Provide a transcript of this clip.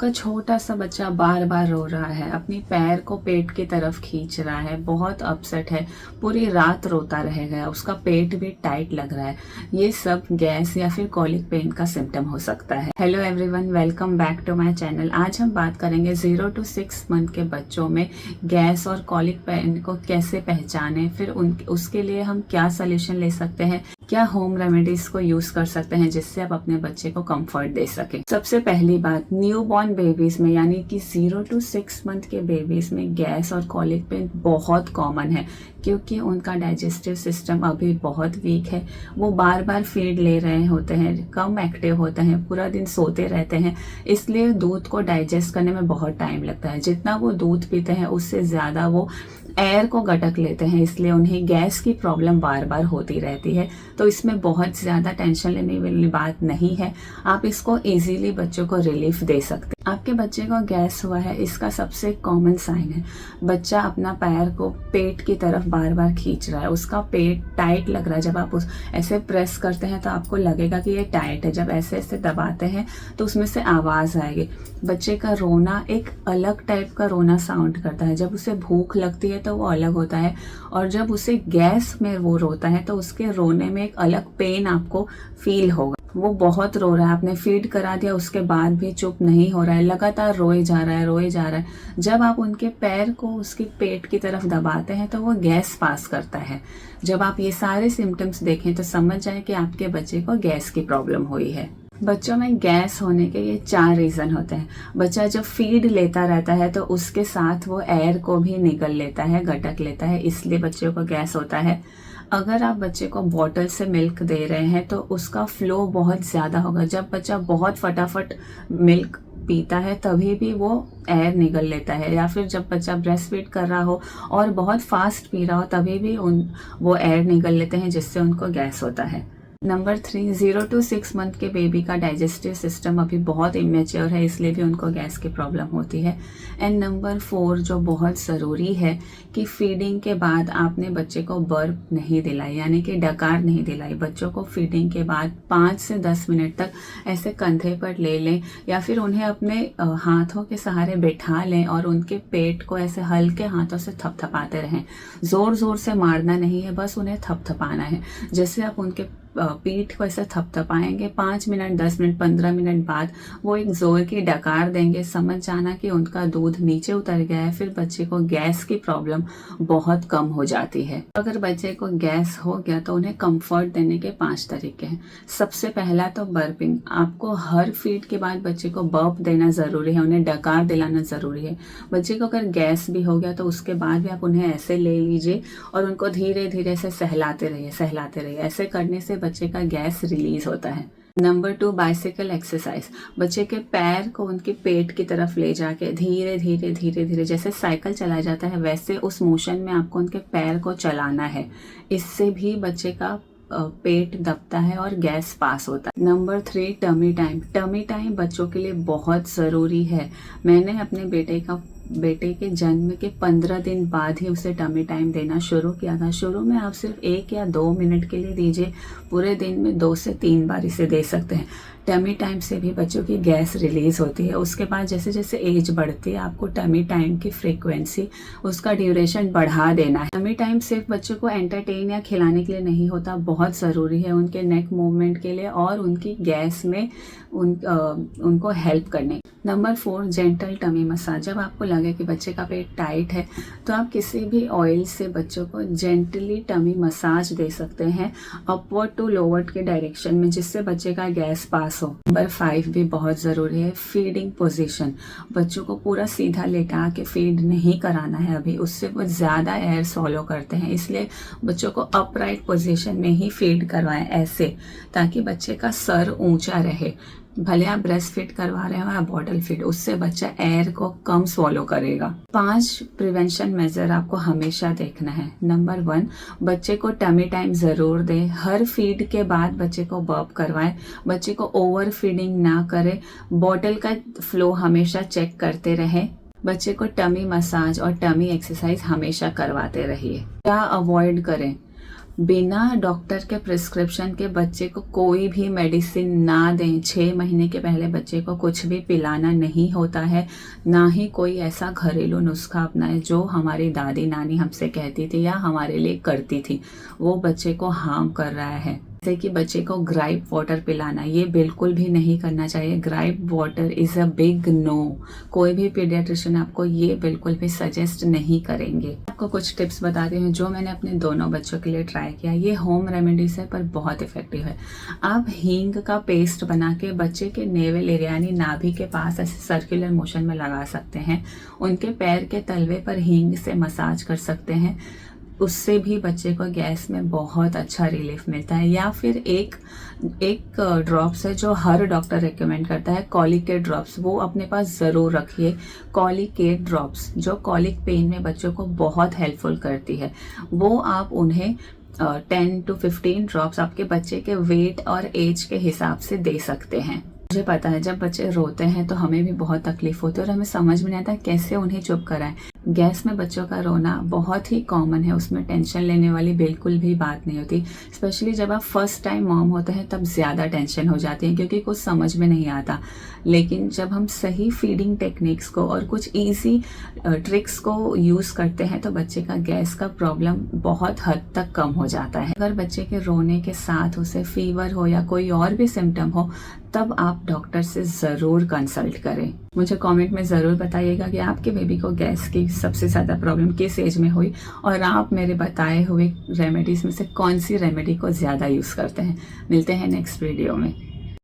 आपका छोटा सा बच्चा बार बार रो रहा है, अपनी पैर को पेट की तरफ खींच रहा है, बहुत अपसेट है, पूरी रात रोता रहेगा, उसका पेट भी टाइट लग रहा है, ये सब गैस या फिर कॉलिक पेन का सिम्टम हो सकता है। Hello everyone, welcome back to my channel. आज हम बात करेंगे 0 to 6 मंथ के बच्चों में गैस और कॉलिक पेन को कैसे पहचाने, फिर उसके लिए हम क्या सोल्यूशन ले सकते हैं, क्या होम रेमेडीज को यूज कर सकते हैं जिससे आप अपने बच्चे को कंफर्ट दे सके। सबसे पहली बात, न्यूबॉर्न बेबीज में यानी कि 0 to 6 मंथ के बेबीज में गैस और कॉलिक पेन बहुत कॉमन है, क्योंकि उनका डाइजेस्टिव सिस्टम अभी बहुत वीक है। वो बार बार फीड ले रहे होते हैं, कम एक्टिव होते हैं, पूरा दिन सोते रहते हैं, इसलिए दूध को डाइजेस्ट करने में बहुत टाइम लगता है। जितना वो दूध पीते हैं उससे ज़्यादा वो एयर को गटक लेते हैं, इसलिए उन्हें गैस की प्रॉब्लम बार बार होती रहती है। तो इसमें बहुत ज़्यादा टेंशन लेने वाली बात नहीं है, आप इसको इजीली बच्चों को रिलीफ दे सकते हैं। आपके बच्चे को गैस हुआ है, इसका सबसे कॉमन साइन है बच्चा अपना पैर को पेट की तरफ बार बार खींच रहा है, उसका पेट टाइट लग रहा है। जब आप ऐसे प्रेस करते हैं तो आपको लगेगा कि ये टाइट है, जब ऐसे ऐसे दबाते हैं तो उसमें से आवाज़ आएगी। बच्चे का रोना एक अलग टाइप का रोना साउंड करता है, जब उसे भूख लगती है तो वो अलग होता है, और जब उसे गैस में वो रोता है तो उसके रोने में एक अलग पेन आपको फील होगा। वो बहुत रो रहा है, आपने फीड करा दिया उसके बाद भी चुप नहीं हो रहा है, लगातार रोए जा रहा है, रोए जा रहा है। जब आप उनके पैर को उसके पेट की तरफ दबाते हैं तो वो गैस पास करता है। जब आप ये सारे सिम्टम्स देखें तो समझ जाए कि आपके बच्चे को गैस की प्रॉब्लम हुई है। बच्चों में गैस होने के ये 4 रीज़न होते हैं। बच्चा जब फीड लेता रहता है तो उसके साथ वो एयर को भी निगल लेता है, गटक लेता है, इसलिए बच्चों को गैस होता है। अगर आप बच्चे को बॉटल से मिल्क दे रहे हैं तो उसका फ्लो बहुत ज़्यादा होगा। जब बच्चा बहुत फटाफट मिल्क पीता है तभी भी वो एयर निगल लेता है, या फिर जब बच्चा ब्रेस्ट फीड कर रहा हो और बहुत फास्ट पी रहा हो तभी भी वो एयर निगल लेते हैं, जिससे उनको गैस होता है। नंबर 3, 0 to 6 मंथ के बेबी का डाइजेस्टिव सिस्टम अभी बहुत इमेच्योर है, इसलिए भी उनको गैस की प्रॉब्लम होती है। एंड नंबर 4, जो बहुत ज़रूरी है कि फीडिंग के बाद आपने बच्चे को बर्प नहीं दिलाई, यानी कि डकार नहीं दिलाई। बच्चों को फीडिंग के बाद 5 से 10 मिनट तक ऐसे कंधे पर ले लें या फिर उन्हें अपने हाथों के सहारे बैठा लें और उनके पेट को ऐसे हल्के हाथों से थपथपाते रहें। ज़ोर ज़ोर से मारना नहीं है, बस उन्हें थपथपाना है। जैसे आप उनके पीठ को ऐसे थपथपाएंगे, 5 मिनट, 10 मिनट, 15 मिनट बाद वो एक जोर की डकार देंगे, समझ जाना कि उनका दूध नीचे उतर गया है। फिर बच्चे को गैस की प्रॉब्लम बहुत कम हो जाती है। अगर बच्चे को गैस हो गया तो उन्हें कंफर्ट देने के 5 तरीके हैं। सबसे पहला तो बर्पिंग। आपको हर फीड के बाद बच्चे को बर्प देना ज़रूरी है, उन्हें डकार दिलाना ज़रूरी है। बच्चे को अगर गैस भी हो गया तो उसके बाद भी आप उन्हें ऐसे ले लीजिए और उनको धीरे धीरे से सहलाते रहिए। ऐसे करने से बच्चे का गैस रिलीज होता है। Number 2, bicycle exercise. बच्चे के पैर को उनके पेट की तरफ ले जाके धीरे धीरे जैसे साइकिल चलाया जाता है वैसे उस मोशन में आपको उनके पैर को चलाना है। इससे भी बच्चे का पेट दबता है और गैस पास होता है। Number 3, tummy time. Tummy time बच्चों के लिए बहुत ज़रूरी है। मैंने अपने बेटे के जन्म के 15 दिन बाद ही उसे टमी टाइम देना शुरू किया था। शुरू में आप सिर्फ 1 या 2 मिनट के लिए दीजिए, पूरे दिन में 2 से 3 बार इसे दे सकते हैं। टमी टाइम से भी बच्चों की गैस रिलीज होती है। उसके बाद जैसे जैसे एज बढ़ती है आपको टमी टाइम की फ्रीक्वेंसी, उसका ड्यूरेशन बढ़ा देना है। टमी टाइम सिर्फ बच्चों को एंटरटेन या खिलाने के लिए नहीं होता, बहुत ज़रूरी है उनके नेक मूवमेंट के लिए और उनकी गैस में उनको हेल्प करने। Number 4, gentle tummy massage. जब आपको लगे कि बच्चे का पेट टाइट है तो आप किसी भी ऑयल से बच्चों को जेंटली टमी मसाज दे सकते हैं, अपवर्ड टू लोवर्ड के डायरेक्शन में, जिससे बच्चे का गैस पास हो। नंबर 5 भी बहुत ज़रूरी है, फीडिंग पोजीशन। बच्चों को पूरा सीधा लेटा के फीड नहीं कराना है अभी, उससे वो ज़्यादा एयर सॉलो करते हैं, इसलिए बच्चों को अपराइट पोजीशन में ही फीड करवाएं ऐसे, ताकि बच्चे का सर ऊंचा रहे। भले आप ब्रेस्ट फीड करवा रहे हो या बॉटल फीड, उससे बच्चा एयर को कम स्वॉलो करेगा। 5 प्रिवेंशन मेजर आपको हमेशा देखना है। नंबर 1, बच्चे को टमी टाइम ज़रूर दें। हर फीड के बाद बच्चे को बर्प करवाएं। बच्चे को ओवर फीडिंग ना करें। बॉटल का फ्लो हमेशा चेक करते रहें। बच्चे को टमी मसाज और टमी एक्सरसाइज हमेशा करवाते रहिए। क्या अवॉइड करें? बिना डॉक्टर के प्रिस्क्रिप्शन के बच्चे को कोई भी मेडिसिन ना दें। 6 महीने के पहले बच्चे को कुछ भी पिलाना नहीं होता है, ना ही कोई ऐसा घरेलू नुस्खा अपनाएं जो हमारी दादी नानी हमसे कहती थी या हमारे लिए करती थी, वो बच्चे को हार्म कर रहा है। जैसे कि बच्चे को ग्राइप वाटर पिलाना, ये बिल्कुल भी नहीं करना चाहिए। Gripe water is a big no. कोई भी पीडियाट्रिशियन आपको ये बिल्कुल भी सजेस्ट नहीं करेंगे। आपको कुछ टिप्स बताती हूँ जो मैंने अपने दोनों बच्चों के लिए ट्राई किया। ये होम रेमेडीज है पर बहुत इफेक्टिव है। आप हींग का पेस्ट बना के बच्चे के नेवल एरिया यानी नाभि के पास ऐसे सर्कुलर मोशन में लगा सकते हैं। उनके पैर के तलवे पर हींग से मसाज कर सकते हैं, उससे भी बच्चे को गैस में बहुत अच्छा रिलीफ मिलता है। या फिर एक ड्रॉप्स है जो हर डॉक्टर रिकमेंड करता है, कॉलिकेट ड्रॉप्स, वो अपने पास ज़रूर रखिए। कॉलिकेट ड्रॉप्स जो कॉलिक पेन में बच्चों को बहुत हेल्पफुल करती है, वो आप उन्हें 10 to 15 ड्रॉप्स आपके बच्चे के वेट और एज के हिसाब से दे सकते हैं। मुझे पता है जब बच्चे रोते हैं तो हमें भी बहुत तकलीफ होती है और हमें समझ में नहीं आता कैसे उन्हें चुप कराएं। गैस में बच्चों का रोना बहुत ही कॉमन है, उसमें टेंशन लेने वाली बिल्कुल भी बात नहीं होती। स्पेशली जब आप फर्स्ट टाइम मॉम होते हैं तब ज़्यादा टेंशन हो जाती है क्योंकि कुछ समझ में नहीं आता। लेकिन जब हम सही फीडिंग टेक्निक्स को और कुछ ईजी ट्रिक्स को यूज़ करते हैं तो बच्चे का गैस का प्रॉब्लम बहुत हद तक कम हो जाता है। अगर बच्चे के रोने के साथ उसे फीवर हो या कोई और भी सिम्टम हो तब आप डॉक्टर से ज़रूर कंसल्ट करें। मुझे कमेंट में ज़रूर बताइएगा कि आपके बेबी को गैस की सबसे ज़्यादा प्रॉब्लम किस एज में हुई और आप मेरे बताए हुए रेमेडीज़ में से कौन सी रेमेडी को ज़्यादा यूज़ करते हैं। मिलते हैं नेक्स्ट वीडियो में।